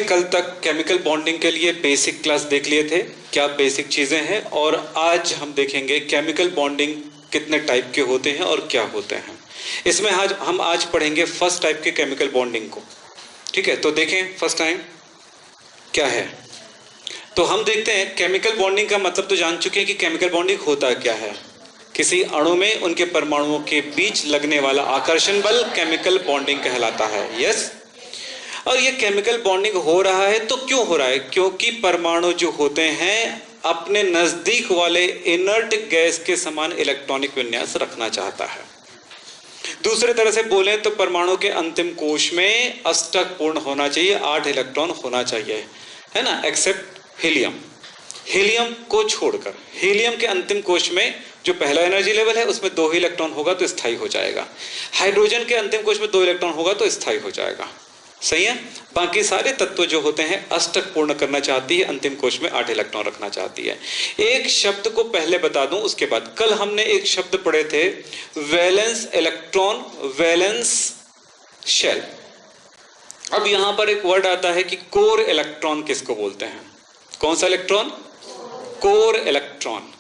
कल तक chemical bonding के लिए बेसिक क्लास देख लिए थे, क्या बेसिक चीज़ें हैं, और आज हम देखेंगे केमिकल बॉन्डिंग कितने टाइप के होते हैं और क्या होते हैं। इसमें हम आज पढ़ेंगे फर्स्ट टाइप के केमिकल बॉन्डिंग को। ठीक है, तो देखें फर्स्ट टाइम क्या है। तो हम देखते हैं केमिकल बॉन्डिंग का मतलब तो जान चुके हैं कि केमिकल बॉन्डिंग होता क्या है। किसी अणु में उनके परमाणुओं के बीच लगने वाला आकर्षण बल केमिकल बॉन्डिंग कहलाता है। यस, और ये केमिकल बॉन्डिंग हो रहा है तो क्यों हो रहा है? क्योंकि परमाणु जो होते हैं अपने नजदीक वाले इनर्ट गैस के समान इलेक्ट्रॉनिक विन्यास रखना चाहता है। दूसरे तरह से बोले तो परमाणु के अंतिम कोश में अष्टक पूर्ण होना चाहिए, 8 इलेक्ट्रॉन होना चाहिए, है ना, एक्सेप्ट हीलियम। हीलियम को छोड़कर हीलियम के अंतिम कोश में जो पहला एनर्जी लेवल है उसमें 2 ही इलेक्ट्रॉन होगा तो स्थायी हो जाएगा। हाइड्रोजन के अंतिम कोश में 2 इलेक्ट्रॉन होगा तो स्थायी हो जाएगा। सही है। बाकी सारे तत्व जो होते हैं अष्टक पूर्ण करना चाहती है, अंतिम कोश में 8 इलेक्ट्रॉन रखना चाहती है। एक शब्द को पहले बता दूं उसके बाद, कल हमने एक शब्द पढ़े थे वैलेंस इलेक्ट्रॉन, वैलेंस शेल। अब यहां पर एक वर्ड आता है कि कोर इलेक्ट्रॉन किसको बोलते हैं? कौन सा इलेक्ट्रॉन? Core electron.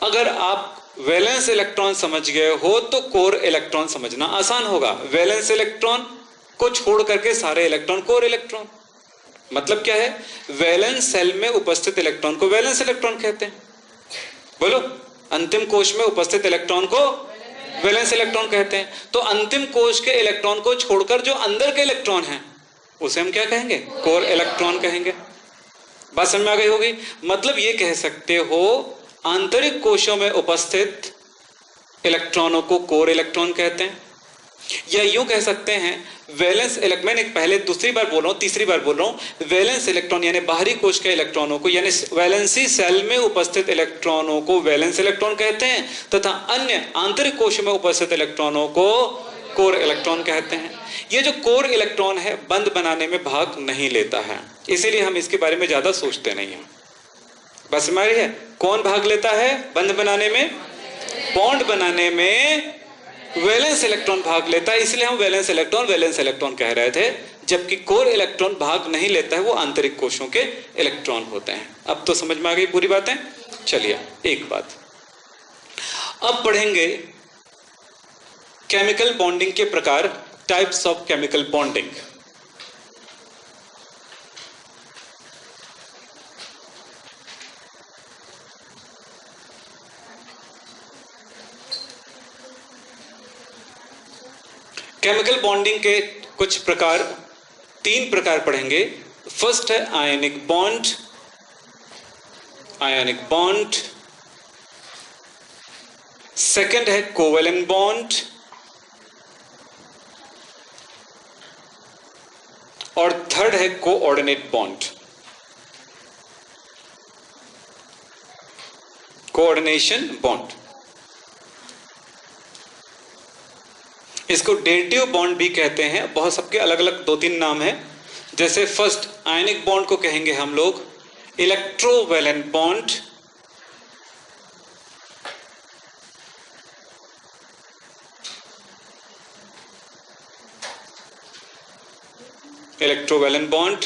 अगर आप वैलेंस इलेक्ट्रॉन समझ गए हो तो कोर इलेक्ट्रॉन समझना आसान होगा। वैलेंस इलेक्ट्रॉन को छोड़ करके सारे इलेक्ट्रॉन कोर इलेक्ट्रॉन। मतलब क्या है? वैलेंस सेल में उपस्थित इलेक्ट्रॉन को वैलेंस इलेक्ट्रॉन कहते हैं। बोलो, अंतिम कोश में उपस्थित इलेक्ट्रॉन को वैलेंस इलेक्ट्रॉन कहते हैं। तो अंतिम कोश के इलेक्ट्रॉन को छोड़कर जो अंदर के इलेक्ट्रॉन हैं उसे हम क्या कहेंगे? कोर इलेक्ट्रॉन कहेंगे। बात समझ में आ गई होगी। मतलब ये कह सकते हो आंतरिक कोशों में उपस्थित इलेक्ट्रॉनों को कोर इलेक्ट्रॉन कहते हैं, या यूं कह सकते हैं वैलेंस मैंने पहले दूसरी बार बोल रहा हूं, तीसरी बार बोल रहा हूं, वैलेंस इलेक्ट्रॉन यानी बाहरी कोश के इलेक्ट्रॉनों को, यानी वैलेंसी सेल में उपस्थित इलेक्ट्रॉनों को वैलेंस इलेक्ट्रॉन कहते हैं, तथा अन्य आंतरिक कोश में उपस्थित इलेक्ट्रॉनों को कोर इलेक्ट्रॉन कहते हैं। ये जो कोर इलेक्ट्रॉन है बंध बनाने में भाग नहीं लेता है, इसीलिए हम इसके बारे में ज्यादा सोचते नहीं हैं। बस हमारी है, कौन भाग लेता है बंध बनाने में? बॉन्ड बनाने में वैलेंस इलेक्ट्रॉन भाग लेता है, इसलिए हम वैलेंस इलेक्ट्रॉन कह रहे थे। जबकि कोर इलेक्ट्रॉन भाग नहीं लेता है, वो आंतरिक कोशों के इलेक्ट्रॉन होते हैं। अब तो समझ में आ गई पूरी बातें। चलिए एक बात अब पढ़ेंगे, केमिकल बॉन्डिंग के प्रकार, types of chemical bonding. Chemical bonding के कुछ प्रकार, 3 प्रकार पढ़ेंगे। फर्स्ट है आयनिक बॉन्ड, सेकंड है कोवेलेंट बॉन्ड, और थर्ड है कोऑर्डिनेट बॉन्ड, कोऑर्डिनेशन बॉन्ड। इसको डेरिवेटिव बॉन्ड भी कहते हैं, बहुत सबके अलग अलग 2-3 नाम है। जैसे फर्स्ट आयनिक बॉन्ड को कहेंगे हम लोग इलेक्ट्रोवैलेंट बॉन्ड, इलेक्ट्रोवैलेंट बॉन्ड।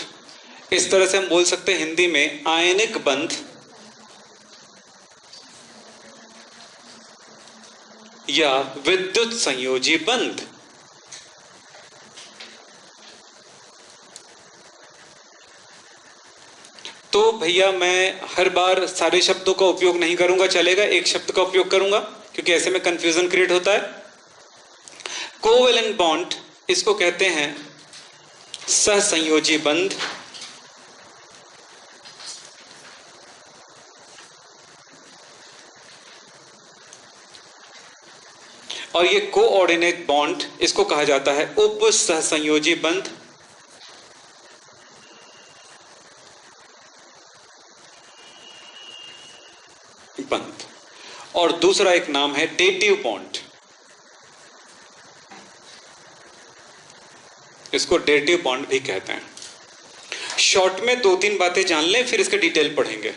इस तरह से हम बोल सकते हैं हिंदी में आयनिक बंध या विद्युत संयोजी बंध। तो भैया मैं हर बार सारे शब्दों का उपयोग नहीं करूंगा, चलेगा, एक शब्द का उपयोग करूंगा क्योंकि ऐसे में कंफ्यूजन क्रिएट होता है। कोवेलेंट बॉन्ड इसको कहते हैं सहसंयोजी बंध, और ये कोऑर्डिनेट बॉन्ड इसको कहा जाता है उप सहसंयोजी बंध। और दूसरा एक नाम है डेटिव बॉन्ड, इसको डेटिव बॉन्ड भी कहते हैं। शॉर्ट में 2-3 बातें जान लें, फिर इसका डिटेल पढ़ेंगे।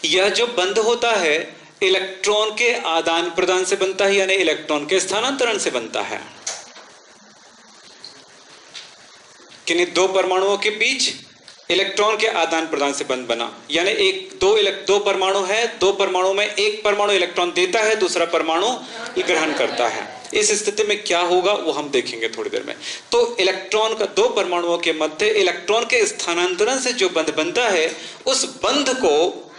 यह जो बंध होता है इलेक्ट्रॉन के आदान प्रदान से बनता है, यानी इलेक्ट्रॉन के स्थानांतरण से बनता है। किन्हीं दो परमाणुओं के बीच इलेक्ट्रॉन के आदान प्रदान से बंध बना, यानी दो परमाणु है, दो परमाणु में एक परमाणु इलेक्ट्रॉन देता है, दूसरा परमाणु ग्रहण करता है। इस स्थिति में क्या होगा वो हम देखेंगे थोड़ी देर में। तो इलेक्ट्रॉन का दो परमाणुओं के मध्य इलेक्ट्रॉन के स्थानांतरण से जो बंध बनता है उस बंध को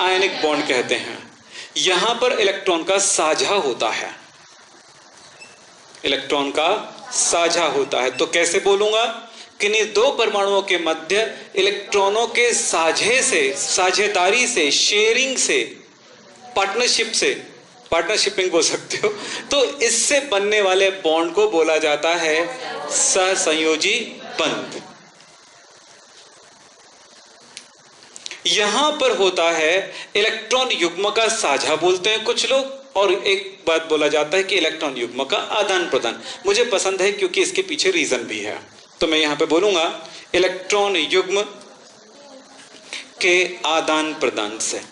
आयनिक बॉन्ड कहते हैं। यहां पर इलेक्ट्रॉन का साझा होता है, इलेक्ट्रॉन का साझा होता है। तो कैसे बोलूंगा? किन्हीं दो परमाणुओं के मध्य इलेक्ट्रॉनों के साझे से, साझेदारी से, शेयरिंग से, पार्टनरशिप से, पार्टनरशिपिंग बोल सकते हो, तो इससे बनने वाले बॉन्ड को बोला जाता है सहसंयोजी बंध। यहां पर होता है इलेक्ट्रॉन युग्म का साझा बोलते हैं कुछ लोग, और एक बात बोला जाता है कि इलेक्ट्रॉन युग्म का आदान प्रदान। मुझे पसंद है क्योंकि इसके पीछे रीजन भी है, तो मैं यहां पे बोलूंगा इलेक्ट्रॉन युग्म के आदान प्रदान से,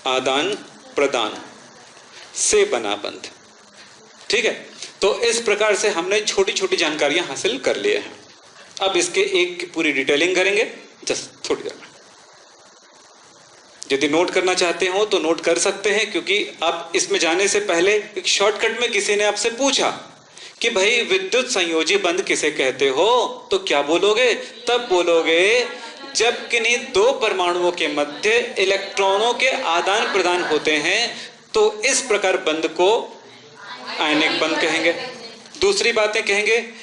आदान प्रदान से बना बंध। ठीक है, तो इस प्रकार से हमने छोटी छोटी जानकारियां हासिल कर लिए हैं। अब इसके एक की पूरी डिटेलिंग करेंगे जस्ट थोड़ी देर में। यदि नोट करना चाहते हो तो नोट कर सकते हैं, क्योंकि अब इसमें जाने से पहले एक शॉर्टकट में किसी ने आपसे पूछा कि भाई विद्युत संयोजी बंध किसे कहते हो, तो क्या बोलोगे? तब बोलोगे जब किन्हीं दो परमाणुओं के मध्य इलेक्ट्रॉनों के आदान प्रदान होते हैं, तो इस प्रकार बंध को आयनिक बंध कहेंगे। दूसरी बातें कहेंगे,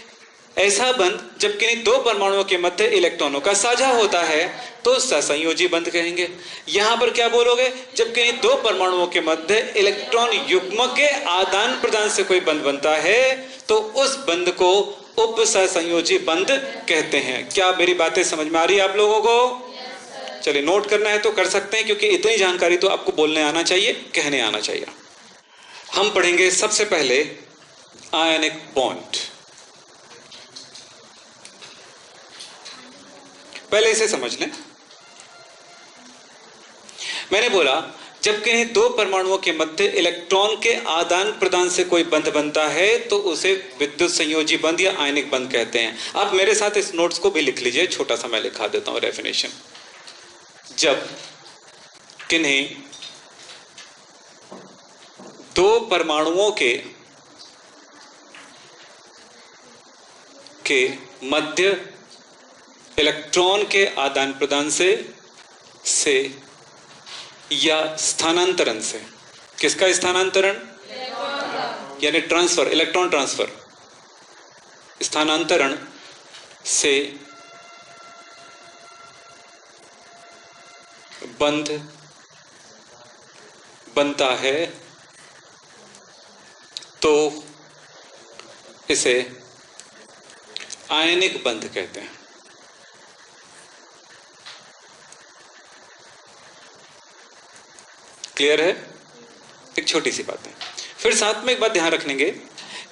ऐसा बंध जब किन्हीं दो परमाणुओं के मध्य इलेक्ट्रॉनों का साझा होता है तो सहसंयोजी बंध कहेंगे। यहां पर क्या बोलोगे? जब किन्हीं दो परमाणुओं के मध्य इलेक्ट्रॉन युग्म के आदान प्रदान से कोई बंध बनता है तो उस बंध को उप सहसंयोजी बंध कहते हैं। क्या मेरी बातें समझ में आ रही है आप लोगों को? चलिए, नोट करना है तो कर सकते हैं, क्योंकि इतनी जानकारी तो आपको बोलने आना चाहिए, कहने आना चाहिए। हम पढ़ेंगे सबसे पहले आयनिक बॉन्ड। पहले इसे समझ लें। मैंने बोला जब किन्हीं दो परमाणुओं के मध्य इलेक्ट्रॉन के आदान प्रदान से कोई बंध बनता है तो उसे विद्युत संयोजी बंध या आयनिक बंध कहते हैं। आप मेरे साथ इस नोट्स को भी लिख लीजिए, छोटा सा मैं लिखा देता हूं डेफिनेशन। जब किन्हीं दो परमाणुओं के मध्य इलेक्ट्रॉन के आदान प्रदान से या स्थानांतरण से, किसका स्थानांतरण? यानी ट्रांसफर, इलेक्ट्रॉन ट्रांसफर, स्थानांतरण से बंध बनता है तो इसे आयनिक बंध कहते हैं। क्लियर है? एक छोटी सी बात है। फिर साथ में एक बात ध्यान रखेंगे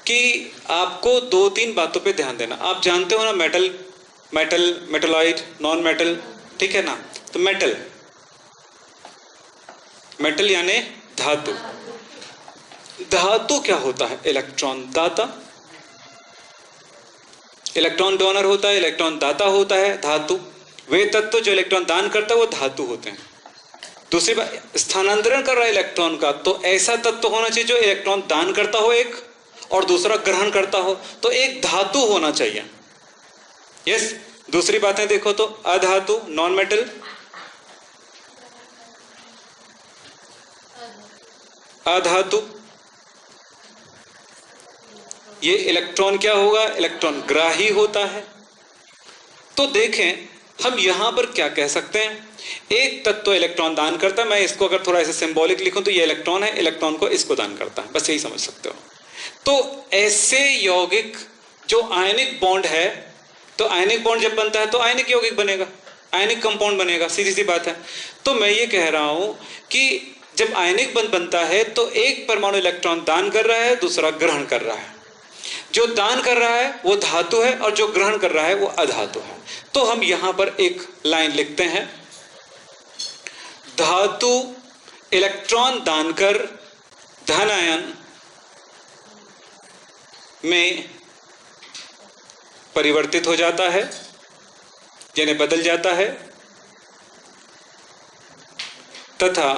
कि आपको दो तीन बातों पे ध्यान देना। आप जानते हो ना, मेटल, मेटलॉइड, नॉन मेटल, ठीक है ना? तो मेटल यानी धातु। धातु क्या होता है? इलेक्ट्रॉन दाता। इलेक्ट्रॉन डोनर होता है, इलेक्ट्रॉन दाता होता है धातु। वे तत्व जो इलेक्ट्रॉन दान करता है वो धातु होते हैं। दूसरी बात, स्थानांतरण कर रहा है इलेक्ट्रॉन का, तो ऐसा तत्व होना चाहिए जो इलेक्ट्रॉन दान करता हो एक, और दूसरा ग्रहण करता हो, तो एक धातु होना चाहिए। यस। दूसरी बातें देखो तो अधातु, नॉन मेटल, अधातु, ये इलेक्ट्रॉन क्या होगा? इलेक्ट्रॉन ग्राही होता है। तो देखें हम यहां पर क्या कह सकते हैं, एक तत्व इलेक्ट्रॉन दान करता है। मैं इसको अगर थोड़ा ऐसे सिंबॉलिक लिखूं तो ये इलेक्ट्रॉन है, इलेक्ट्रॉन को इसको दान करता है, बस यही समझ सकते हो। तो ऐसे यौगिक जो आयनिक बॉन्ड है, तो आयनिक बॉन्ड जब बनता है तो आयनिक यौगिक बनेगा, आयनिक कंपाउंड बनेगा, सीधी सी बात है। तो मैं ये कह रहा हूं कि जब आयनिक बंध बनता है तो एक परमाणु इलेक्ट्रॉन दान कर रहा है, दूसरा ग्रहण कर रहा है। जो दान कर रहा है वो धातु है और जो ग्रहण कर रहा है वो अधातु है। तो हम यहां पर एक लाइन लिखते हैं, धातु इलेक्ट्रॉन दान कर धनायन में परिवर्तित हो जाता है, यानी बदल जाता है, तथा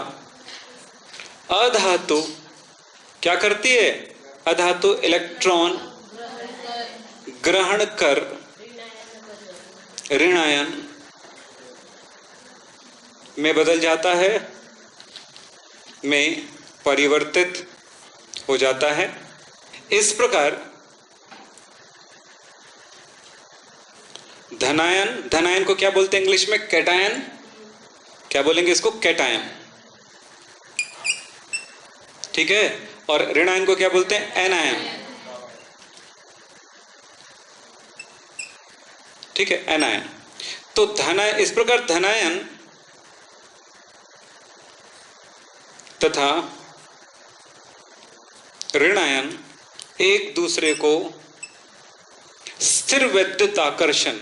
अधातु क्या करती है? अधातु इलेक्ट्रॉन ग्रहण कर ऋणायन में बदल जाता है, में परिवर्तित हो जाता है। इस प्रकार धनायन, धनायन को क्या बोलते हैं इंग्लिश में? कैटायन। क्या बोलेंगे इसको? कैटायन। ठीक है। और ऋणायन को क्या बोलते हैं? एनायन। ठीक है, एनायन। तो धनायन, इस प्रकार धनायन तथा ऋणायन एक दूसरे को स्थिर विद्युत आकर्षण,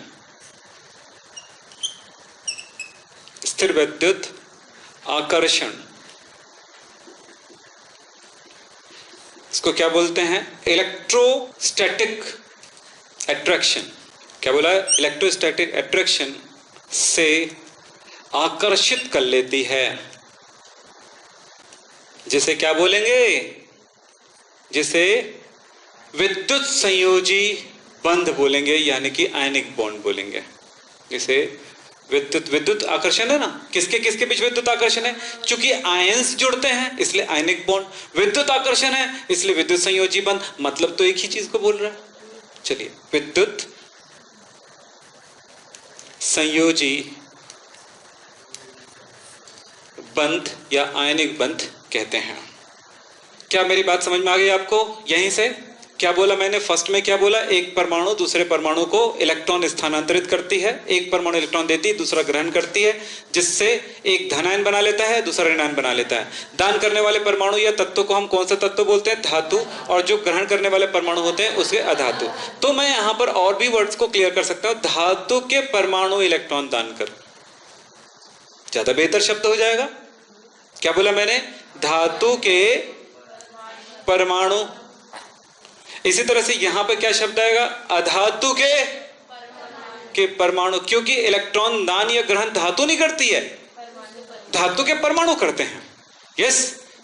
स्थिर विद्युत आकर्षण, इसको क्या बोलते हैं? Electrostatic attraction. क्या बोला? इलेक्ट्रोस्टैटिक अट्रैक्शन से आकर्षित कर लेती है, जिसे क्या बोलेंगे? जिसे विद्युत संयोजी बंध बोलेंगे, यानी कि आयनिक बॉन्ड बोलेंगे। जिसे विद्युत आकर्षण है ना, किसके किसके बीच विद्युत आकर्षण है? क्योंकि आयंस जुड़ते हैं इसलिए आयनिक बॉन्ड, विद्युत आकर्षण है इसलिए विद्युत संयोजी बंध, मतलब तो एक ही चीज को बोल रहा है। चलिए, विद्युत संयोजी बंध या आयनिक बंध कहते हैं। क्या मेरी बात समझ में आ गई आपको? यहीं से क्या बोला मैंने? फर्स्ट में क्या बोला? एक परमाणु दूसरे परमाणु को इलेक्ट्रॉन स्थानांतरित करती है, एक परमाणु इलेक्ट्रॉन देती है, दूसरा ग्रहण करती है, जिससे एक धनायन बना लेता है, दूसरा ऋणायन बना लेता है। दान करने वाले परमाणु या तत्व को हम कौन सा तत्व बोलते हैं? धातु। और जो ग्रहण करने वाले परमाणु होते हैं उसके अधातु। तो मैं यहां पर और भी वर्ड्स को क्लियर कर सकता हूं। धातु के परमाणु इलेक्ट्रॉन दान कर, ज्यादा बेहतर शब्द हो जाएगा। क्या बोला मैंने? धातु के परमाणु। इसी तरह से यहां पर क्या शब्द आएगा? अधातु के परमाणु, क्योंकि इलेक्ट्रॉन दान या ग्रहण धातु नहीं करती है, धातु के परमाणु करते हैं। यस,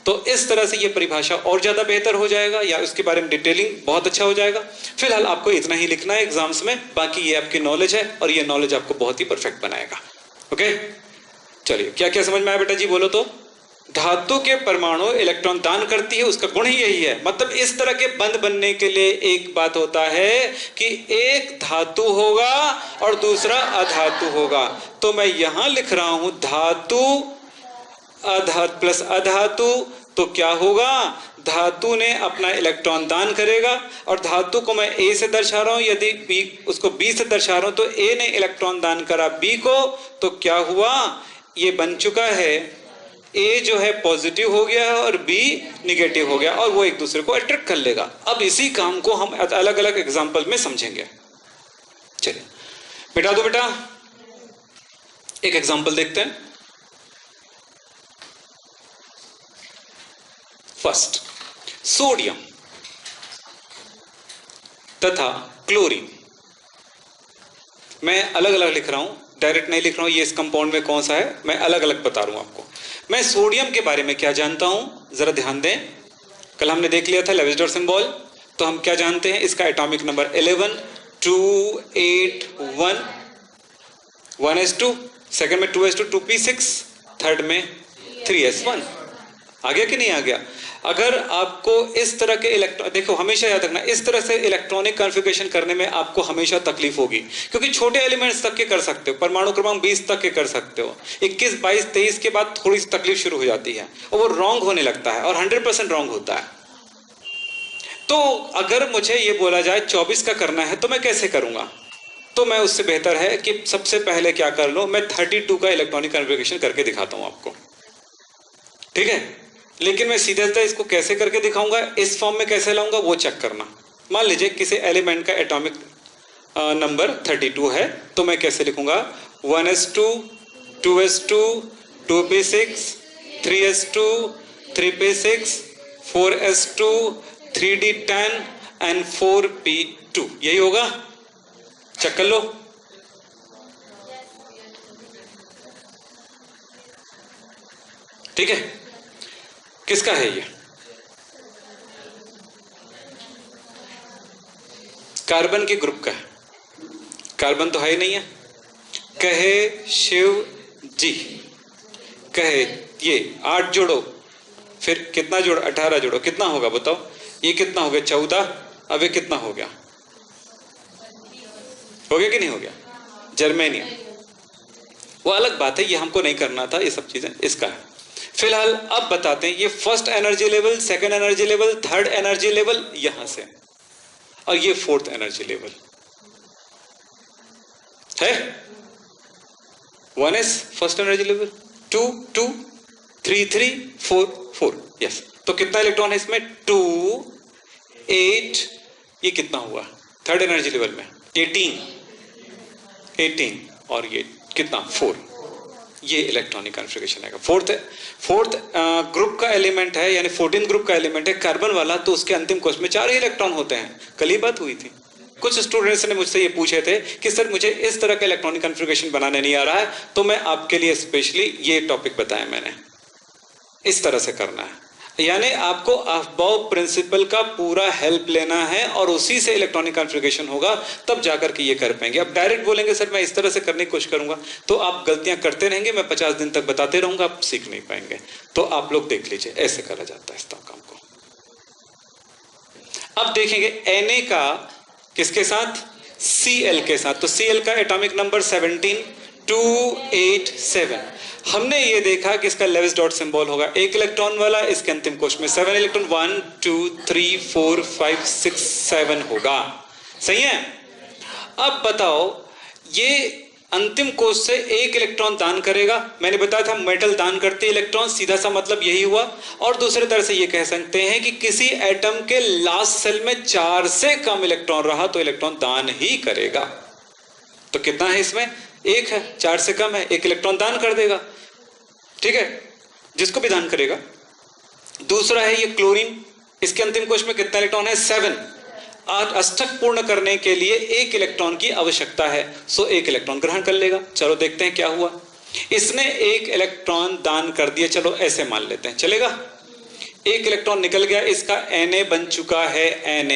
तो इस तरह से ये परिभाषा और ज्यादा बेहतर हो जाएगा, या उसके बारे में डिटेलिंग बहुत अच्छा हो जाएगा। फिलहाल आपको इतना ही लिखना है एग्जाम्स में, बाकी ये आपकी नॉलेज है और ये नॉलेज आपको बहुत ही परफेक्ट बनाएगा। ओके, चलिए, क्या क्या समझ में आया बेटा जी? बोलो तो। धातु के परमाणु इलेक्ट्रॉन दान करती है, उसका गुण ही यही है। मतलब इस तरह के बंध बनने के लिए एक बात होता है कि एक धातु होगा और दूसरा अधातु होगा। तो मैं यहां लिख रहा हूं धातु प्लस अधातु, तो क्या होगा? धातु ने अपना इलेक्ट्रॉन दान करेगा, और धातु को मैं ए से दर्शा रहा हूं, यदि बी उसको बी से दर्शा रहा हूं, तो ए ने इलेक्ट्रॉन दान करा बी को, तो क्या हुआ? ये बन चुका है, ए जो है पॉजिटिव हो गया है और बी निगेटिव हो गया, और वो एक दूसरे को अट्रैक्ट कर लेगा। अब इसी काम को हम अलग अलग एग्जांपल में समझेंगे। चलिए, मिटा दो बेटा, एक एग्जांपल देखते हैं। फर्स्ट, सोडियम तथा क्लोरीन। मैं अलग अलग लिख रहा हूं, डायरेक्ट नहीं लिख रहा हूं ये इस कंपाउंड में कौन सा है, मैं अलग अलग बता रहा हूं आपको। मैं सोडियम के बारे में क्या जानता हूं, जरा ध्यान दें। कल हमने देख लिया था लेविसडॉर्फ सिंबल, तो हम क्या जानते हैं? इसका एटॉमिक नंबर 11 2 8 1 1s2, सेकंड में 2s2 2p6, थर्ड में 3s1। आ गया कि नहीं आ गया? अगर आपको इस तरह के इलेक्ट्रॉन, देखो हमेशा याद रखना, इस तरह से इलेक्ट्रॉनिक कॉन्फ़िगरेशन करने में आपको हमेशा तकलीफ होगी, क्योंकि छोटे एलिमेंट्स तक के कर सकते हो, परमाणु क्रमांक 20 तक के कर सकते हो, 21 22 23 के बाद थोड़ी सी तकलीफ शुरू हो जाती है और वो रॉन्ग होने लगता है, और 100% रॉन्ग होता है। तो अगर मुझे ये बोला जाए 24 का करना है तो मैं कैसे करूंगा? तो मैं उससे बेहतर है कि सबसे पहले क्या कर लूं, मैं 32 का इलेक्ट्रॉनिक कॉन्फ़िगरेशन करके दिखाता हूं आपको, ठीक है? लेकिन मैं सीधे सीधे इसको कैसे करके दिखाऊंगा, इस फॉर्म में कैसे लाऊंगा वो चेक करना। मान लीजिए किसी एलिमेंट का एटॉमिक नंबर 32 है, तो मैं कैसे लिखूंगा? 1s2 2s2 2p6 3s2 3p6 4s2 3d10 and 4p2, यही होगा। चेक कर लो। ठीक है, किसका है ये? कार्बन के ग्रुप का है। कार्बन तो है ही नहीं है। कहे शिव जी, कहे ये 8 जोड़ो, फिर कितना जोड़ो? 18 जोड़ो, कितना होगा बताओ? ये कितना हो गया? 14। अब ये कितना हो गया? हो गया कि नहीं हो गया? जर्मेनियम। वो अलग बात है, ये हमको नहीं करना था, ये सब चीजें इसका है। फिलहाल अब बताते हैं, ये first energy level, second energy level, third energy level यहां से, और ये फोर्थ एनर्जी लेवल है। 1s first energy level, 2 2 3 3 4 4। Yes, तो कितना इलेक्ट्रॉन है इसमें? 2 8। ये कितना हुआ थर्ड एनर्जी लेवल में? 18 और ये कितना? 4। ये इलेक्ट्रॉनिक कॉन्फ़िगरेशन है। फोर्थ ग्रुप का एलिमेंट है, यानी 14 ग्रुप का एलिमेंट है कार्बन वाला, तो उसके अंतिम कोश में 4 ही इलेक्ट्रॉन होते हैं। कल ही बात हुई थी। कुछ स्टूडेंट्स ने मुझसे ये पूछे थे कि सर मुझे इस तरह का इलेक्ट्रॉनिक कॉन्फ़िगरेशन बनाने नहीं आ रहा है, तो मैं आपके लिए स्पेशली ये टॉपिक बताया मैंने, इस तरह से करना है। यानी आपको अफबाउ प्रिंसिपल का पूरा हेल्प लेना है और उसी से इलेक्ट्रॉनिक कॉन्फ़िगरेशन होगा, तब जाकर के ये कर पाएंगे। अब डायरेक्ट बोलेंगे सर मैं इस तरह से करने की कोशिश करूंगा, तो आप गलतियां करते रहेंगे, मैं 50 दिन तक बताते रहूंगा, आप सीख नहीं पाएंगे। तो आप लोग देख लीजिए, ऐसे करा जाता है इस काम को। अब देखेंगे Na का किसके साथ? Cl के साथ। तो Cl का एटॉमिक नंबर 17 287। हमने ये देखा कि इसका लेविस डॉट सिंबल होगा 1 इलेक्ट्रॉन वाला, इसके अंतिम कोश में 7 इलेक्ट्रॉन, 1 2 3 4 5 6 7 होगा। सही है? अब बताओ, ये अंतिम कोश से 1 इलेक्ट्रॉन दान करेगा। मैंने बताया था मेटल दान करते इलेक्ट्रॉन, सीधा सा मतलब यही हुआ। और दूसरे तरह से ये कह सकते हैं कि किसी एटम के लास्ट सेल में 4 से कम इलेक्ट्रॉन रहा तो इलेक्ट्रॉन दान ही करेगा। तो कितना है इसमें? 1 है, 4 से कम है, 1 इलेक्ट्रॉन दान कर देगा। ठीक है, जिसको भी दान करेगा। दूसरा है ये क्लोरीन, इसके अंतिम कोश में कितना इलेक्ट्रॉन है? 7। अष्टक पूर्ण करने के लिए 1 इलेक्ट्रॉन की आवश्यकता है, सो 1 इलेक्ट्रॉन ग्रहण कर लेगा। चलो देखते हैं क्या हुआ। इसने 1 इलेक्ट्रॉन दान कर दिया, चलो ऐसे मान लेते हैं, चलेगा। 1 इलेक्ट्रॉन निकल गया, इसका Na बन चुका है Na+।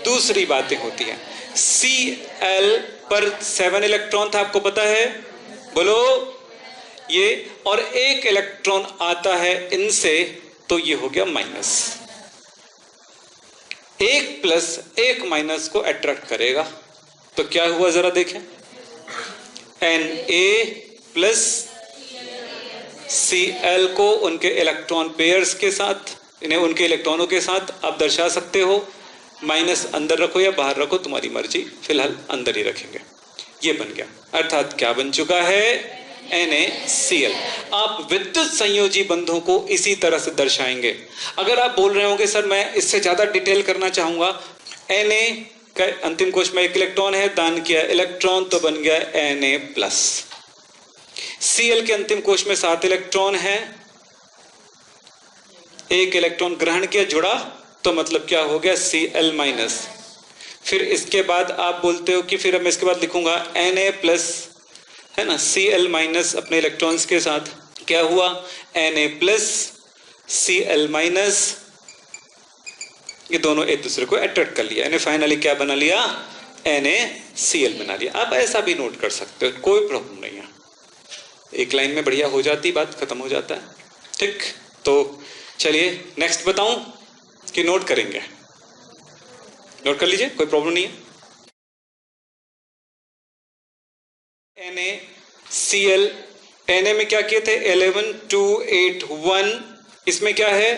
दूसरी बातें होती है, Cl पर 7 इलेक्ट्रॉन था, आपको पता है, बोलो ये, और 1 इलेक्ट्रॉन आता है इनसे, तो ये हो गया माइनस। 1 प्लस 1 माइनस को अट्रैक्ट करेगा, तो क्या हुआ जरा देखें। Na प्लस Cl को उनके इलेक्ट्रॉन पेयर्स के साथ, इन्हें उनके इलेक्ट्रॉनों के साथ आप दर्शा सकते हो। माइनस अंदर रखो या बाहर रखो, तुम्हारी मर्जी, फिलहाल अंदर ही रखेंगे। ये बन गया, अर्थात क्या बन चुका है? NaCl। आप विद्युत संयोजी बंधों को इसी तरह से दर्शाएंगे। अगर आप बोल रहे होंगे सर मैं इससे ज्यादा डिटेल करना चाहूंगा, Na का अंतिम कोश में 1 इलेक्ट्रॉन है, दान किया इलेक्ट्रॉन, तो बन गया Na+। Cl के अंतिम कोश में 7 इलेक्ट्रॉन है, 1 इलेक्ट्रॉन ग्रहण किया, जुड़ा, तो मतलब क्या हो गया? Cl-। फिर इसके बाद आप बोलते हो कि फिर मैं इसके बाद लिखूंगा Na+, है ना, Cl- अपने इलेक्ट्रॉन्स के साथ, क्या हुआ? Na+, Cl-, ये दोनों एक दूसरे को अट्रैक्ट कर लिया, यानी फाइनली क्या बना लिया? NaCl बना लिया। आप ऐसा भी नोट कर सकते हो, कोई प्रॉब्लम नहीं है, एक लाइन में बढ़िया हो जाती, बात खत्म हो जाता है। ठीक, तो चलिए नेक्स्ट बताऊं कि नोट करेंगे? नोट कर लीजिए, कोई प्रॉब्लम नहीं है। NaCl, Na में क्या किए थे? 11 2 8 1, इसमें क्या है?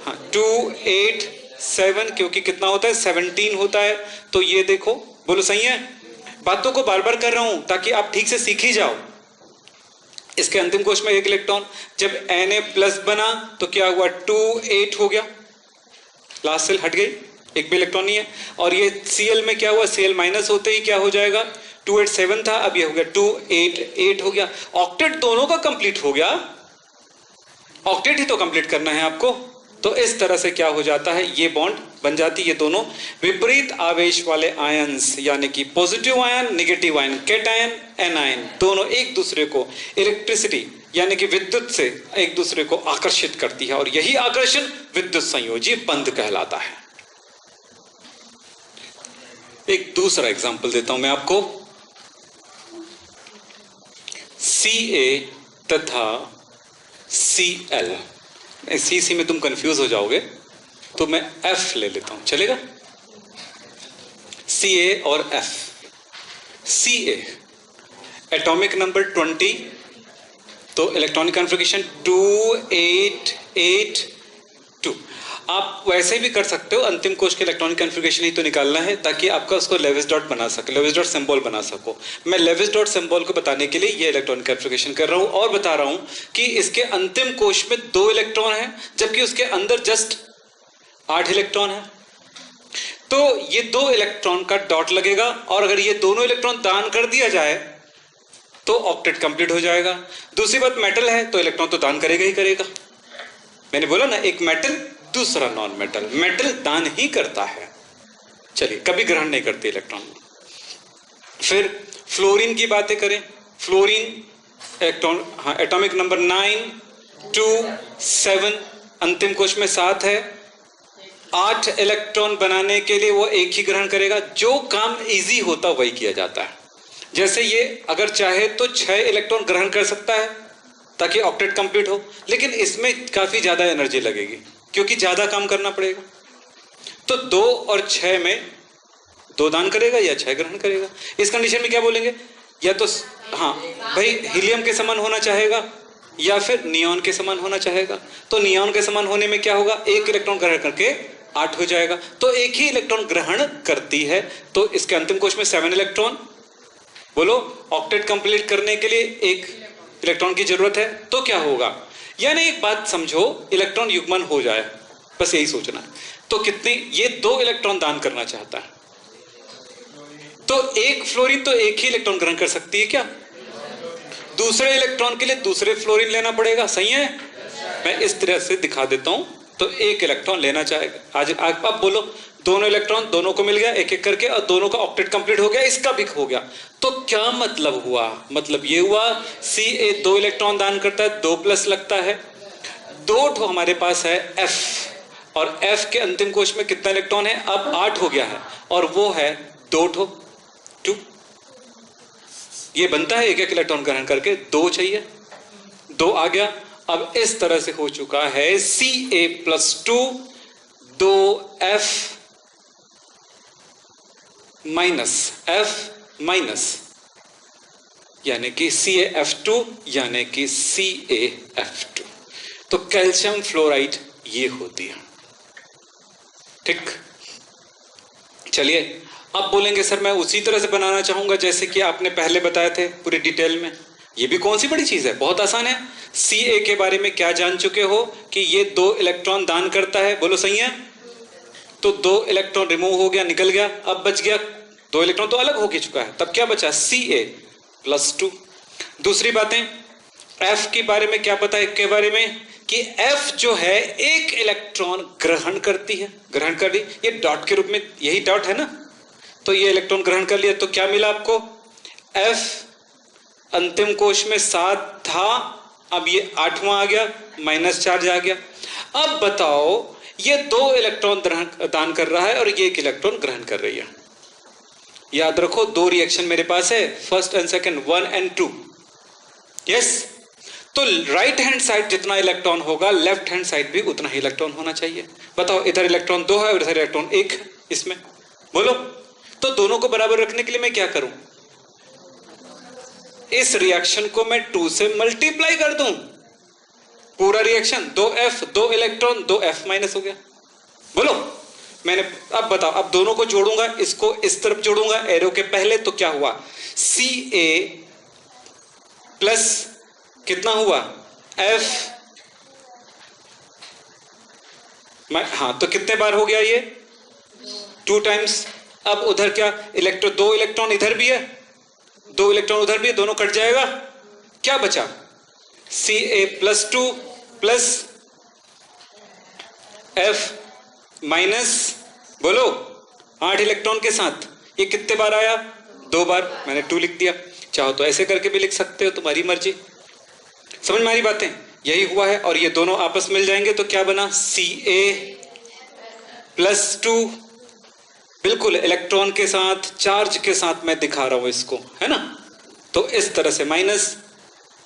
हाँ 2 8 7, क्योंकि कितना होता है? 17 होता है। तो ये देखो, बोलो सही है? बातों को बार बार कर रहा हूं ताकि आप ठीक से सीख ही जाओ। इसके अंतिम कोश में 1 इलेक्ट्रॉन, जब Na+ बना तो क्या हुआ? 2 8 हो गया, लास्ट सेल हट गई, एक भी इलेक्ट्रॉन नहीं है। और ये Cl में क्या हुआ? Cl- होते ही क्या हो जाएगा? 2 8 7 था, अब ये हो गया 2 8 8 हो गया। ऑक्टेट दोनों का कंप्लीट हो गया, ऑक्टेट ही तो कंप्लीट करना है आपको। तो इस तरह से क्या हो जाता है? ये बॉन्ड बन जाती ये दोनों विपरीत आवेश वाले आयंस, यानी कि positive ion, negative ion, cation, anion, दोनों एक दूसरे को इलेक्ट्रिसिटी यानी कि विद्युत से एक दूसरे को आकर्षित करती है, और यही आकर्षण विद्युत संयोजी बंध कहलाता है। एक दूसरा एग्जांपल देता हूं मैं आपको। Ca तथा Cl, सी में तुम कंफ्यूज हो जाओगे तो मैं F ले लेता हूं, चलेगा? Ca और F। Ca एटॉमिक नंबर 20, तो इलेक्ट्रॉनिक कॉन्फ़िगरेशन 2882। आप वैसे भी कर सकते हो, अंतिम कोश के इलेक्ट्रॉनिक कॉन्फ़िगरेशन ही तो निकालना है ताकि आपका उसको लेविस डॉट बना सके, लेविस डॉट सिंबल बना सको। मैं लेविस डॉट सिंबल को बताने के लिए ये इलेक्ट्रॉनिक कॉन्फ़िगरेशन कर रहा हूं और बता रहा हूं कि इसके अंतिम कोश में 2 इलेक्ट्रॉन है जबकि उसके अंदर जस्ट 8 इलेक्ट्रॉन है। तो ये 2 इलेक्ट्रॉन का डॉट लगेगा और अगर ये दोनों इलेक्ट्रॉन दान कर दिया जाए तो ऑक्टेट कंप्लीट हो जाएगा। दूसरी बात, मेटल है तो इलेक्ट्रॉन तो दान करेगा ही करेगा। मैंने बोला ना, एक मेटल दूसरा नॉन मेटल, मेटल दान ही करता है, चलिए कभी ग्रहण नहीं करते इलेक्ट्रॉन। फिर फ्लोरीन की बातें करें, फ्लोरीन इलेक्ट्रॉन, हाँ, एटॉमिक नंबर 9, 2, 7, अंतिम कोश में 7 है। 8 इलेक्ट्रॉन बनाने के लिए वो एक ही ग्रहण करेगा। जो काम इजी होता वही किया जाता है। जैसे ये अगर चाहे तो 6 इलेक्ट्रॉन ग्रहण कर सकता है ताकि ऑक्टेट कंप्लीट हो, लेकिन इसमें काफी ज्यादा एनर्जी लगेगी क्योंकि ज्यादा काम करना पड़ेगा। तो 2 और 6 में 2 दान करेगा या 6 ग्रहण करेगा। इस कंडीशन में क्या बोलेंगे, या तो हाँ भाई हीलियम के समान होना चाहेगा या फिर नियॉन के समान होना चाहेगा। तो नियॉन के समान होने में क्या होगा, 1 इलेक्ट्रॉन ग्रहण करके 8 हो जाएगा। तो एक ही इलेक्ट्रॉन ग्रहण करती है, तो इसके अंतिम कोश में 7 इलेक्ट्रॉन। बोलो, ऑक्टेट कंप्लीट करने के लिए 1 इलेक्ट्रॉन की जरूरत है, तो क्या होगा, यानी एक बात समझो, इलेक्ट्रॉन युग्मन हो जाए, बस यही सोचना है। तो कितने, ये 2 इलेक्ट्रॉन दान करना चाहता है, तो एक फ्लोरीन तो एक ही इलेक्ट्रॉन ग्रहण कर सकती है क्या? दूसरे इलेक्ट्रॉन के लिए दूसरे फ्लोरीन लेना पड़ेगा, सही है? मैं इस तरह से दिखा देता हूं। तो 1 इलेक्ट्रॉन लेना चाहेगा आज। अब बोलो, दोनों इलेक्ट्रॉन दोनों को मिल गया एक एक करके और दोनों का ऑक्टेट कंप्लीट हो गया, इसका भी हो गया। तो क्या मतलब हुआ, मतलब ये हुआ Ca 2 इलेक्ट्रॉन दान करता है, 2 प्लस लगता है। 2 ठो हमारे पास है F, और F के अंतिम कोश में कितना इलेक्ट्रॉन है, अब 8 हो गया है, और वो है 2 ठो 2। ये बनता है एक एक इलेक्ट्रॉन ग्रहण करके, 2 चाहिए, 2 आ गया। अब इस तरह से हो चुका है Ca+2 2F minus F minus, यानी कि CaF2 यानी कि CaF2। तो कैल्शियम फ्लोराइड ये होती है, ठीक। चलिए अब बोलेंगे सर मैं उसी तरह से बनाना चाहूंगा जैसे कि आपने पहले बताए थे पूरी डिटेल में। ये भी कौन सी बड़ी चीज है, बहुत आसान है। Ca के बारे में क्या जान चुके हो कि ये 2 इलेक्ट्रॉन दान करता है, बोलो सही है? तो 2 इलेक्ट्रॉन रिमूव हो गया, निकल गया, अब बच गया 2 इलेक्ट्रॉन तो अलग हो चुका है, तब क्या बचा, Ca+2। दूसरी बातें, F के बारे में क्या पता है के बारे में, कि F जो है 1 इलेक्ट्रॉन ग्रहण करती है, ग्रहण कर ली, ये डॉट के रूप में, यही डॉट है ना, तो ये इलेक्ट्रॉन ग्रहण कर लिया, तो क्या मिला आपको, F अंतिम कोश में 7 था, अब ये 8वां आ गया, माइनस चार्ज आ गया। अब बताओ, ये 2 इलेक्ट्रॉन दान कर रहा है और ये 1 इलेक्ट्रॉन ग्रहण कर रही है। याद रखो 2 रिएक्शन मेरे पास है, first and second, 1 and 2। Yes, तो राइट हैंड साइड जितना इलेक्ट्रॉन होगा, लेफ्ट हैंड साइड भी उतना ही इलेक्ट्रॉन होना चाहिए। बताओ, इधर इलेक्ट्रॉन 2 है और इधर इलेक्ट्रॉन 1 है इसमें, बोलो। तो दोनों को बराबर रखने के लिए मैं क्या करूं, इस रिएक्शन को मैं 2 से मल्टीप्लाई कर दूं, पूरा reaction 2F 2 electron 2F minus हो गया। बोलो, मैंने अब बताओ, अब दोनों को जोड़ूंगा, इसको इस तरफ जोड़ूंगा एरो के पहले, तो क्या हुआ, Ca प्लस कितना हुआ, F, हाँ, तो कितने बार हो गया ये, 2 टाइम्स। अब उधर क्या, इलेक्ट्रॉन 2 इलेक्ट्रॉन इधर भी है, 2 इलेक्ट्रॉन उधर भी है, दोनों कट जाएगा, क्या बचा, Ca+2 प्लस F माइनस बोलो 8 इलेक्ट्रॉन के साथ ये कितने बार आया? 2 बार। मैंने 2 लिख दिया। चाहो तो ऐसे करके भी लिख सकते हो, तुम्हारी मर्जी। समझ में आ रही बातें? यही हुआ है। और ये दोनों आपस मिल जाएंगे तो क्या बना? Ca+2। बिल्कुल इलेक्ट्रॉन के साथ, चार्ज के साथ मैं दिखा रहा हूं इसको, है ना? तो इस तरह से माइनस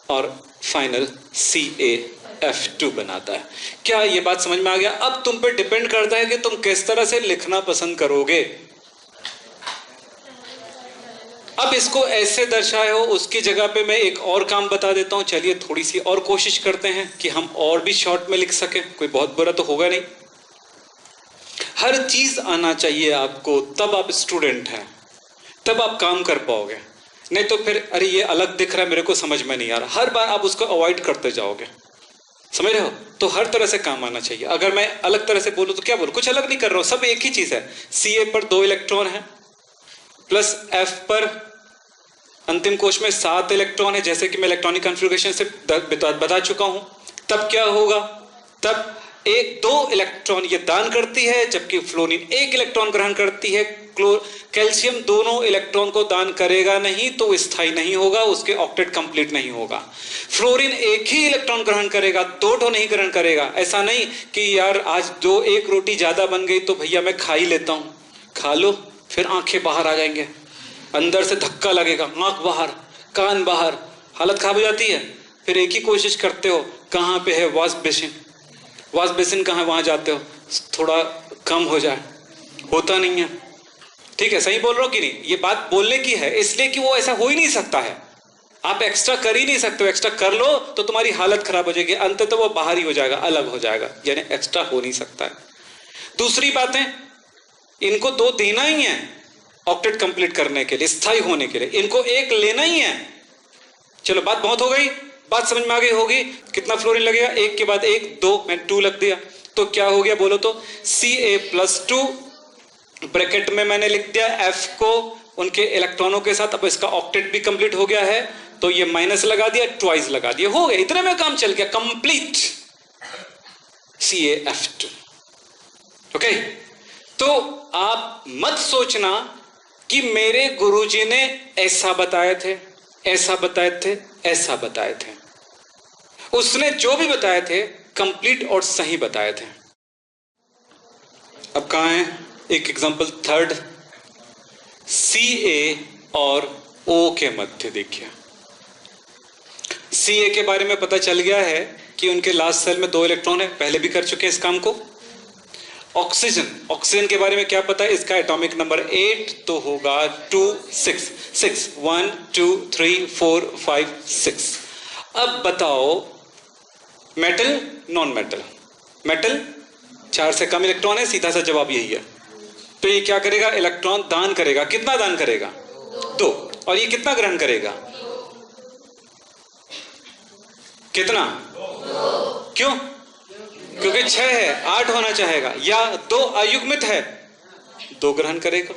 और फाइनल CaF2 बनाता है। क्या ये बात समझ में आ गया? अब तुम पे डिपेंड करता है कि तुम किस तरह से लिखना पसंद करोगे। अब इसको ऐसे दर्शाए हो, उसकी जगह पे मैं एक और काम बता देता हूं। चलिए थोड़ी सी और कोशिश करते हैं कि हम और भी शॉर्ट में लिख सके। कोई बहुत बुरा तो होगा नहीं। हर चीज आना चाहिए आपको, तब आप स्टूडेंट हैं, तब आप काम कर पाओगे। नहीं तो फिर अरे ये अलग दिख रहा है, मेरे को समझ में नहीं आ रहा, हर बार आप उसको अवॉइड करते जाओगे। समझ रहे हो? तो हर तरह से काम आना चाहिए। अगर मैं अलग तरह से बोलूं तो क्या बोलूं? कुछ अलग नहीं कर रहा हूं, सब एक ही चीज है। Ca पर 2 इलेक्ट्रॉन है, प्लस F पर अंतिम कोश में 7 इलेक्ट्रॉन है, जैसे कि मैं इलेक्ट्रॉनिक कॉन्फ़िगरेशन से बता चुका हूं। तब क्या होगा? तब 2 इलेक्ट्रॉन ये दान करती है, जबकि फ्लोरीन 1 इलेक्ट्रॉन ग्रहण करती है। कैल्शियम दोनों इलेक्ट्रॉन को दान करेगा नहीं तो स्थायी नहीं होगा, उसके ऑक्टेट कंप्लीट नहीं होगा। फ्लोरीन 1 ही इलेक्ट्रॉन ग्रहण करेगा, 2 नहीं ग्रहण करेगा। ऐसा नहीं कि यार आज 1 रोटी ज्यादा बन गई तो भैया मैं खा ही लेता हूं। खा लो, फिर आंखें बाहर आ जाएंगे, अंदर से धक्का लगेगा, आंख बाहर, कान बाहर, हालत खराब हो जाती है। फिर एक ही कोशिश करते हो, कहां पे है वॉश बेसिन, वॉश बेसिन कहां, वहां जाते हो थोड़ा कम हो जाए, होता नहीं है। ठीक है, सही बोल रहा हूं कि नहीं? ये बात बोलने की है, इसलिए कि वो ऐसा हो ही नहीं सकता है। आप एक्स्ट्रा कर ही नहीं सकते हो। एक्स्ट्रा कर लो तो तुम्हारी हालत खराब हो जाएगी, अंत तो वो बाहर ही हो जाएगा, अलग हो जाएगा, यानी एक्स्ट्रा हो नहीं सकता है। दूसरी बात है, इनको 2 देना ही है ऑक्टेट कंप्लीट करने के लिए, स्थायी होने के लिए। इनको 1 लेना ही है। चलो बात बहुत हो गई, बात समझ में आ गई होगी। कितना फ्लोरीन लगेगा? 1 के बाद 1, 2, मैंने 2 लग दिया। तो क्या हो गया बोलो तो? Ca+2 ब्रैकेट में मैंने लिख दिया F को उनके इलेक्ट्रॉनों के साथ। अब इसका ऑक्टेट भी कंप्लीट हो गया है, तो ये माइनस लगा दिया, ट्वाइस लगा दिया, हो गया। इतने में काम चल गया, कंप्लीट CaF2। ओके? तो आप मत सोचना कि मेरे गुरुजी ने ऐसा बताए थे, ऐसा बताए थे, ऐसा बताए थे। उसने जो भी बताए थे कंप्लीट और सही बताए थे। अब कहां है? एक एग्जांपल थर्ड, Ca और O के मध्य देखिए। Ca के बारे में पता चल गया है कि उनके लास्ट सेल में 2 इलेक्ट्रॉन है, पहले भी कर चुके हैं इस काम को। ऑक्सीजन के बारे में क्या पता है? इसका एटॉमिक नंबर 8 तो होगा 2 6 6 1 2 3 4 5 6। अब बताओ मेटल, नॉन मेटल। मेटल 4 से कम इलेक्ट्रॉन है, सीधा सा जवाब यही है। तो ये क्या करेगा? इलेक्ट्रॉन दान करेगा। कितना दान करेगा? 2। और ये कितना ग्रहण करेगा? कितना? 2। क्यों? क्योंकि 6 है, 8 होना चाहेगा, या 2 अयुग्मित है, 2 ग्रहण करेगा।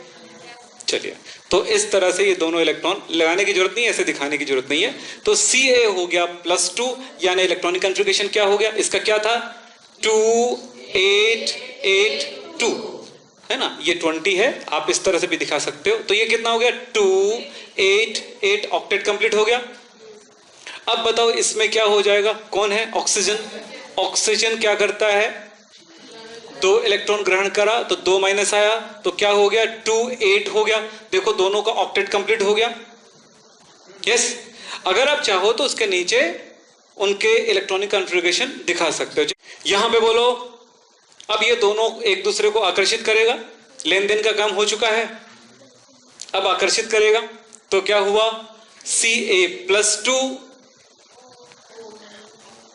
चलिए, तो इस तरह से ये दोनों इलेक्ट्रॉन लगाने की जरूरत नहीं है, ऐसे दिखाने की जरूरत नहीं है। तो Ca हो गया +2, यानी इलेक्ट्रॉनिक कॉन्फ़िगरेशन क्या हो गया? इसका क्या था? 2 8 8 2, है ना? ये 20 है, आप इस तरह से भी दिखा सकते हो। तो ये कितना हो गया? 2 8 8, ऑक्टेट कंप्लीट हो गया। अब बताओ इसमें क्या हो जाएगा? कौन है? ऑक्सीजन। ऑक्सीजन क्या करता है? 2 इलेक्ट्रॉन ग्रहण करा तो 2 माइनस आया, तो क्या हो गया? 2 8 हो गया। देखो दोनों का ऑक्टेट कंप्लीट हो गया। यस। अगर आप चाहो तो उसके नीचे उनके इलेक्ट्रॉनिक कॉन्फ़िगरेशन दिखा सकते हो। यहां पे बोलो, अब ये दोनों एक दूसरे को आकर्षित करेगा, लेन देन का काम हो चुका है, अब आकर्षित करेगा। तो क्या हुआ? Ca+2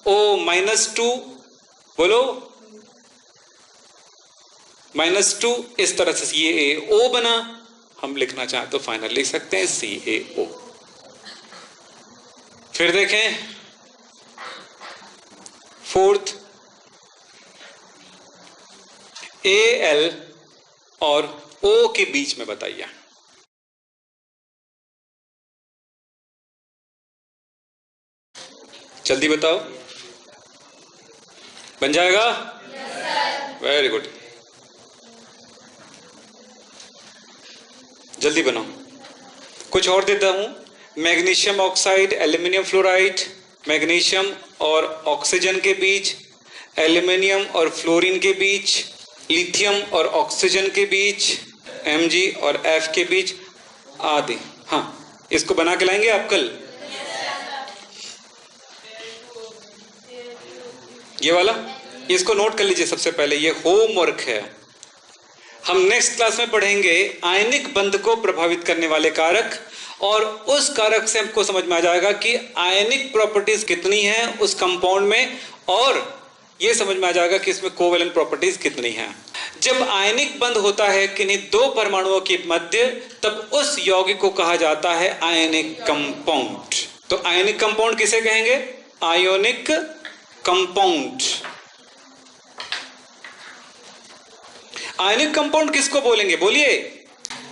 O-2, बोलो -2, इस तरह से CaO बना। हम लिखना चाहें तो फाइनल लिख सकते हैं CaO। फिर देखें फोर्थ, Al और O के बीच में बताइए। जल्दी बताओ, बन जाएगा? Very good. जल्दी बनाओ। कुछ और देता हूं, magnesium oxide, aluminium fluoride, magnesium और ऑक्सीजन के बीच, एल्यूमिनियम और फ्लोरीन के बीच, लिथियम और ऑक्सीजन के बीच, Mg और F के बीच आदि। हाँ, इसको बना के लाएंगे आप कल, ये वाला, इसको नोट कर लीजिए सबसे पहले, ये होमवर्क है। हम नेक्स्ट क्लास में पढ़ेंगे आयनिक बंध को प्रभावित करने वाले कारक, और उस कारक से हमको समझ में आ जाएगा कि आयनिक प्रॉपर्टीज कितनी हैं उस कंपाउंड में, और यह समझ में आ जाएगा कि इसमें कोवेलेंट प्रॉपर्टीज कितनी हैं। जब आयनिक बंध होता है किन्हीं दो परमाणुओं के मध्य, तब उस यौगिक को कहा जाता है आयनिक कंपाउंड। तो आयनिक कंपाउंड किसे कहेंगे? Ionic compound. आयनिक कंपाउंड किसको बोलेंगे? बोलिए।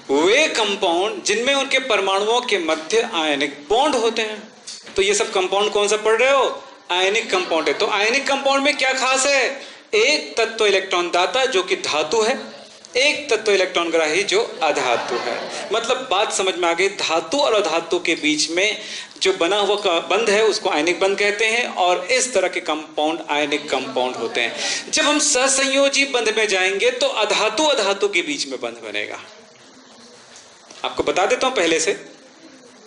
वे कंपाउंड जिनमें उनके परमाणुओं के मध्य आयनिक बॉन्ड होते हैं। तो ये सब कंपाउंड कौन सा पढ़ रहे हो? आयनिक कंपाउंड है। तो आयनिक कंपाउंड में क्या खास है? एक तत्व इलेक्ट्रॉन दाता जो कि धातु है, एक तत्व इलेक्ट्रॉन ग्राही जो अधातु है। मतलब बात समझ में आ गई, धातु और अधातु के बीच में जो बना हुआ बंध है उसको आयनिक बंध कहते हैं, और इस तरह के कंपाउंड आयनिक कंपाउंड होते हैं। जब हम सहसंयोजी बंध में जाएंगे तो अधातु अधातु के बीच में बंध बनेगा। आपको बता देता हूं पहले से,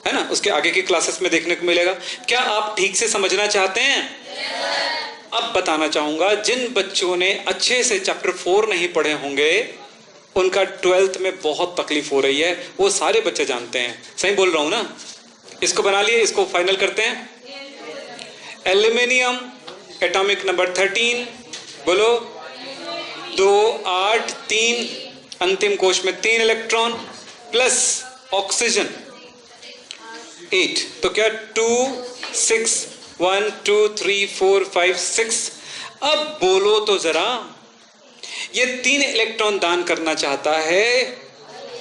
है ना, उसके आगे की क्लासेस में देखने को मिलेगा। क्या आप ठीक से समझना चाहते हैं? अब बताना चाहूंगा, जिन बच्चों ने अच्छे से चैप्टर 4 नहीं पढ़े होंगे उनका 12th में बहुत तकलीफ हो रही है, वो सारे बच्चे जानते हैं। सही बोल रहा हूं ना? इसको बना लिए, इसको फाइनल करते हैं। एल्यूमिनियम एटॉमिक नंबर 13, बोलो। 2 8 3, अंतिम कोश में 3 इलेक्ट्रॉन, प्लस ऑक्सीजन 8, तो क्या 2 6 1 2 3 4 5 6। अब बोलो तो जरा, ये 3 इलेक्ट्रॉन दान करना चाहता है,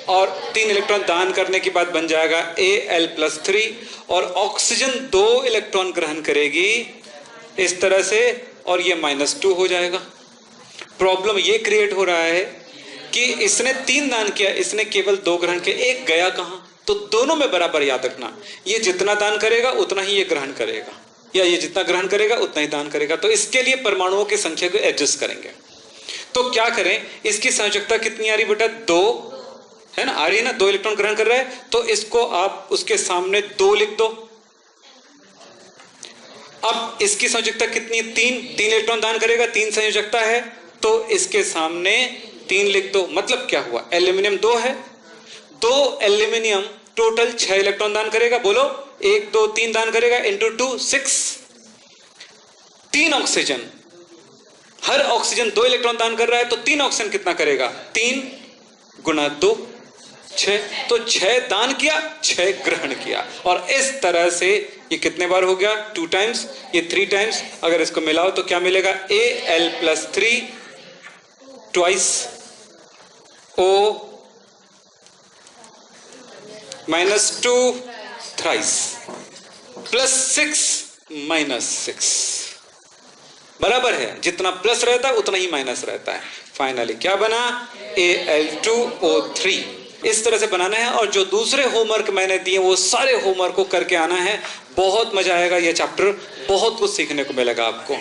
और 3 इलेक्ट्रॉन दान करने के बाद बन जाएगा Al+3, और ऑक्सीजन 2 इलेक्ट्रॉन ग्रहण करेगी इस तरह से, और ये -2 हो जाएगा। प्रॉब्लम ये क्रिएट हो रहा है कि इसने 3 दान किया, इसने केवल 2 ग्रहण किया, एक गया कहां? तो दोनों में बराबर याद रखना, ये जितना दान करेगा उतना ही ये ग्रहण करेगा, या ये जितना ग्रहण करेगा उतना ही दान करेगा। तो इसके लिए परमाणुओं की संख्या को एडजस्ट करेंगे। तो क्या करें? इसकी संयोजकता कितनी आ रही बेटा? 2 है ना, आ रही है ना, 2 इलेक्ट्रॉन ग्रहण कर रहा है, तो इसको आप उसके सामने 2 लिख दो। अब इसकी संयोजकता कितनी? 3 इलेक्ट्रॉन दान करेगा, 3 संयोजकता है, तो इसके सामने 3 लिख दो। मतलब क्या हुआ? एल्यूमिनियम 2 है, 2 एल्यूमिनियम टोटल 6 इलेक्ट्रॉन दान करेगा, बोलो। 1 2 3 दान करेगा, इंटू 2 6। 3 ऑक्सीजन, हर ऑक्सीजन 2 इलेक्ट्रॉन दान कर रहा है, तो 3 ऑक्सीजन कितना करेगा? 3 गुना 2 6, तो 6 दान किया, 6 ग्रहण किया। और इस तरह से ये कितने बार हो गया? 2 टाइम्स, ये 3 टाइम्स। अगर इसको मिलाओ तो क्या मिलेगा? Al+3 ट्वाइस, O -2 थ्राइस, +6 -6, बराबर है। जितना प्लस रहता है उतना ही माइनस रहता है। फाइनली क्या बना? Al2O3। इस तरह से बनाना है, और जो दूसरे होमवर्क मैंने दिए वो सारे होमवर्क को करके आना है। बहुत मजा आएगा, ये चैप्टर बहुत कुछ सीखने को मिलेगा आपको।